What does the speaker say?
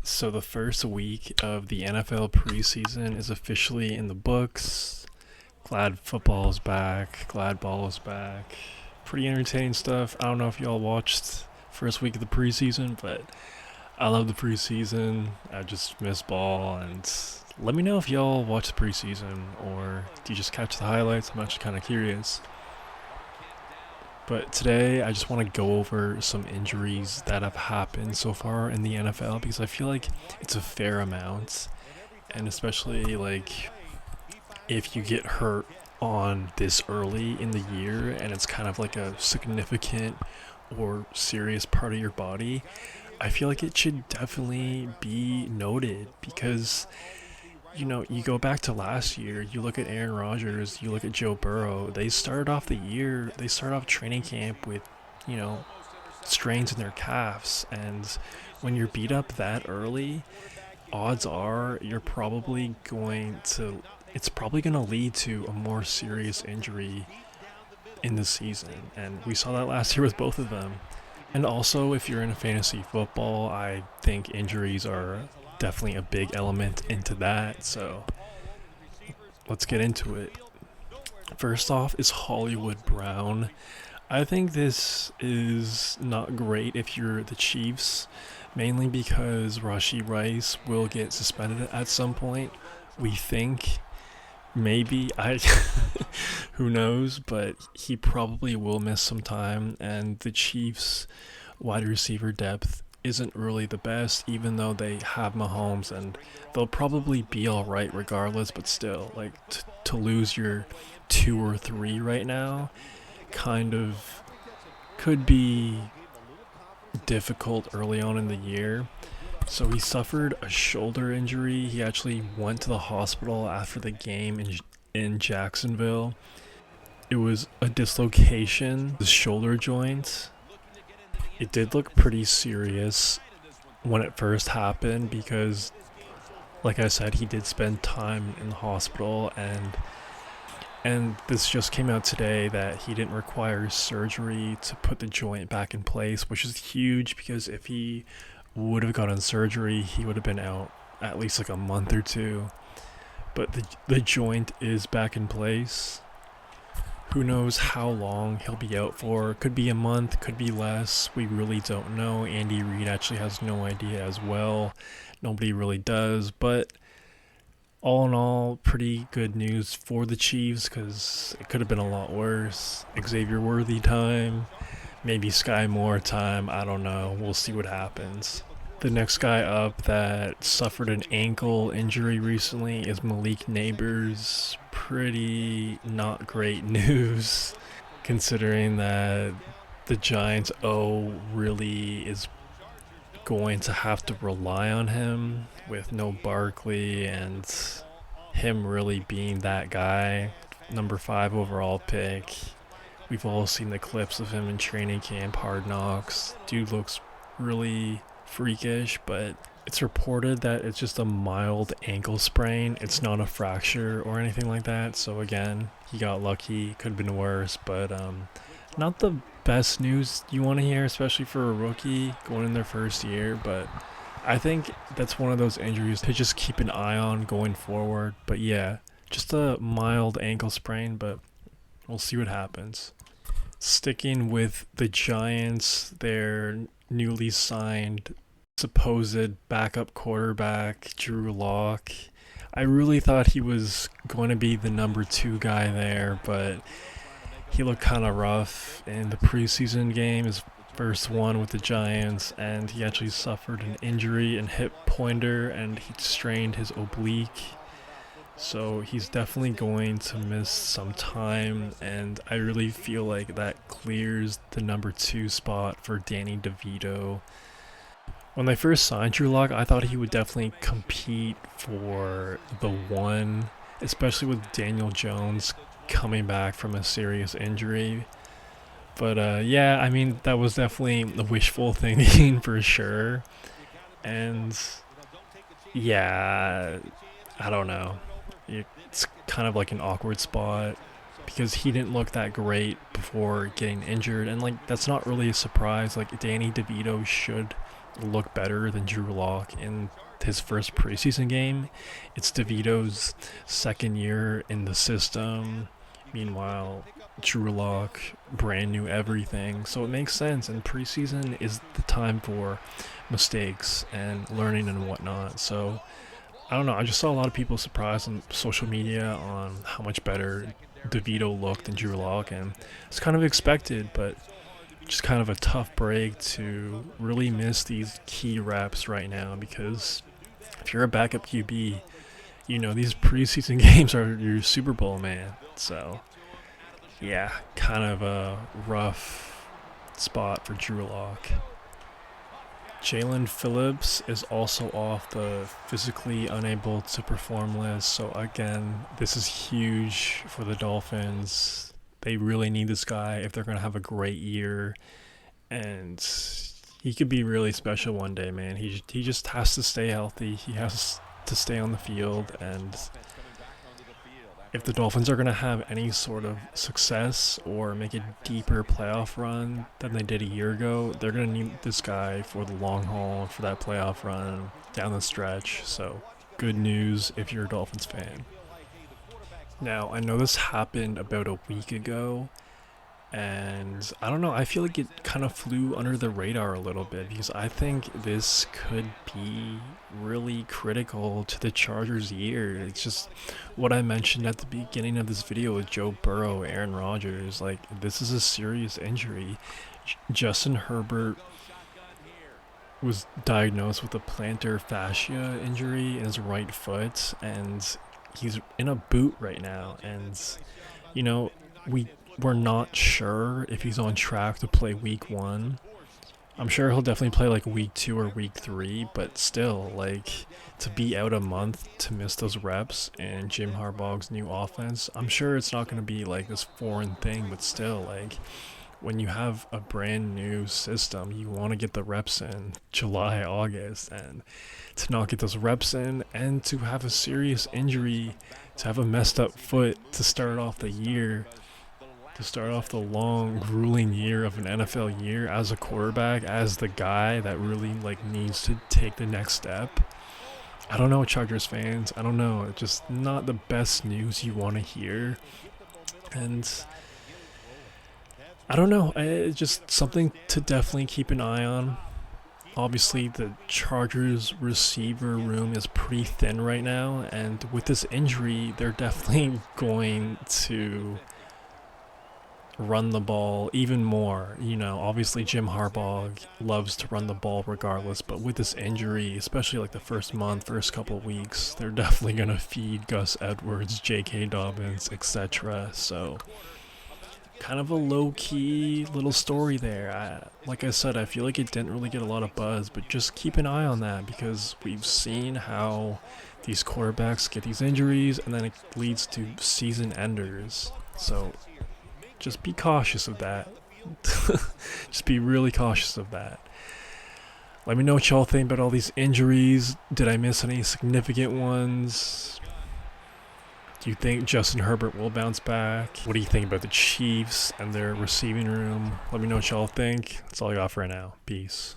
So the first week of the NFL preseason is officially in the books. Glad football's back. Glad ball is back. Pretty entertaining stuff. I don't know if y'all watched first week of the preseason, but I love the preseason. I just miss ball, and let me know if y'all watch the preseason or do you just catch the highlights? I'm actually kind of curious. But today, I just want to go over some injuries that have happened so far in the NFL because I feel like it's a fair amount. And especially, like, if you get hurt on this early in the year and it's kind of like a significant or serious part of your body, I feel like it should definitely be noted because you go back to last year, you look at Aaron Rodgers, you look at Joe Burrow, they started off training camp with, you know, strains in their calves. And when you're beat up that early, odds are it's probably going to lead to a more serious injury in the season. And we saw that last year with both of them. And also, if you're in a fantasy football, I think injuries are definitely a big element into that. So let's get into it. First off is Hollywood Brown. I think this is not great if you're the Chiefs, mainly because Rashee Rice will get suspended at some point. We think maybe I who knows, but he probably will miss some time, and the Chiefs wide receiver depth isn't really the best, even though they have Mahomes, and they'll probably be all right regardless. But still, like to lose your two or three right now, kind of could be difficult early on in the year. So he suffered a shoulder injury. He actually went to the hospital after the game in Jacksonville. It was a dislocation, the shoulder joint. It did look pretty serious when it first happened because, like I said, he did spend time in the hospital, and this just came out today that he didn't require surgery to put the joint back in place, which is huge because if he would have gotten surgery, he would have been out at least like a month or two. But the joint is back in place. Who knows how long he'll be out for? Could be a month, could be less. We really don't know. Andy Reid actually has no idea as well. Nobody really does. But all in all, pretty good news for the Chiefs because it could have been a lot worse. Xavier Worthy time, maybe Sky Moore time. I don't know. We'll see what happens. The next guy up that suffered an ankle injury recently is Malik Neighbors. Pretty not great news considering that the Giants really is going to have to rely on him with no Barkley and him really being that guy. Number 5 overall pick. We've all seen the clips of him in training camp, Hard Knocks. Dude looks really freakish, but it's reported that it's just a mild ankle sprain. It's not a fracture or anything like that. So again, he got lucky. Could have been worse, but not the best news you want to hear, especially for a rookie going in their first year. But I think that's one of those injuries to just keep an eye on going forward. But yeah, just a mild ankle sprain, but we'll see what happens. Sticking with the Giants, their newly signed supposed backup quarterback, Drew Lock. I really thought he was going to be the number 2 guy there, but he looked kind of rough in the preseason game, his first one with the Giants, and he actually suffered an injury in hip pointer and he strained his oblique. So he's definitely going to miss some time, and I really feel like that clears the number 2 spot for Danny DeVito. When they first signed Drew Lock, I thought he would definitely compete for the 1, especially with Daniel Jones coming back from a serious injury. But yeah, I mean, that was definitely a wishful thinking for sure. And yeah, I don't know. It's kind of like an awkward spot because he didn't look that great before getting injured, and like that's not really a surprise. Like Danny DeVito should look better than Drew Lock in his first preseason game. It's DeVito's second year in the system. Meanwhile, Drew Lock, brand new everything. So it makes sense. And preseason is the time for mistakes and learning and whatnot. So I don't know. I just saw a lot of people surprised on social media on how much better DeVito looked than Drew Lock, and it's kind of expected, but just kind of a tough break to really miss these key reps right now, because if you're a backup QB, you know these preseason games are your Super Bowl, man. So yeah, kind of a rough spot for Drew Lock. Jalen Phillips is also off the physically unable to perform list. So again, this is huge for the Dolphins. They really need this guy if they're going to have a great year. And he could be really special one day, man. He just has to stay healthy. He has to stay on the field. And if the Dolphins are going to have any sort of success or make a deeper playoff run than they did a year ago, they're going to need this guy for the long haul, for that playoff run down the stretch. So good news if you're a Dolphins fan. Now, I know this happened about a week ago, and I don't know, I feel like it kind of flew under the radar a little bit, because I think this could be really critical to the Chargers' year. It's just what I mentioned at the beginning of this video with Joe Burrow, Aaron Rodgers. Like, this is a serious injury. Justin Herbert was diagnosed with a plantar fascia injury in his right foot, and he's in a boot right now. And, you know, we're not sure if he's on track to play week 1. I'm sure he'll definitely play like week 2 or week 3, but still, like, to be out a month to miss those reps in Jim Harbaugh's new offense, I'm sure it's not going to be like this foreign thing, but still, like, when you have a brand new system, you want to get the reps in July, August, and to not get those reps in and to have a serious injury, to have a messed up foot to start off the year, to start off the long, grueling year of an NFL year as a quarterback, as the guy that really like needs to take the next step. I don't know, Chargers fans. I don't know. It's just not the best news you want to hear. And I don't know. It's just something to definitely keep an eye on. Obviously, the Chargers receiver room is pretty thin right now. And with this injury, they're definitely going to run the ball even more. You know, obviously Jim Harbaugh loves to run the ball regardless, but with this injury, especially like the first month, first couple weeks, they're definitely going to feed Gus Edwards, J.K. Dobbins, etc. So kind of a low-key little story there. Like I said, I feel like it didn't really get a lot of buzz, but just keep an eye on that, because we've seen how these quarterbacks get these injuries and then it leads to season enders. So just be cautious of that. Just be really cautious of that. Let me know what y'all think about all these injuries. Did I miss any significant ones? Do you think Justin Herbert will bounce back? What do you think about the Chiefs and their receiving room? Let me know what y'all think. That's all I got for now. Peace.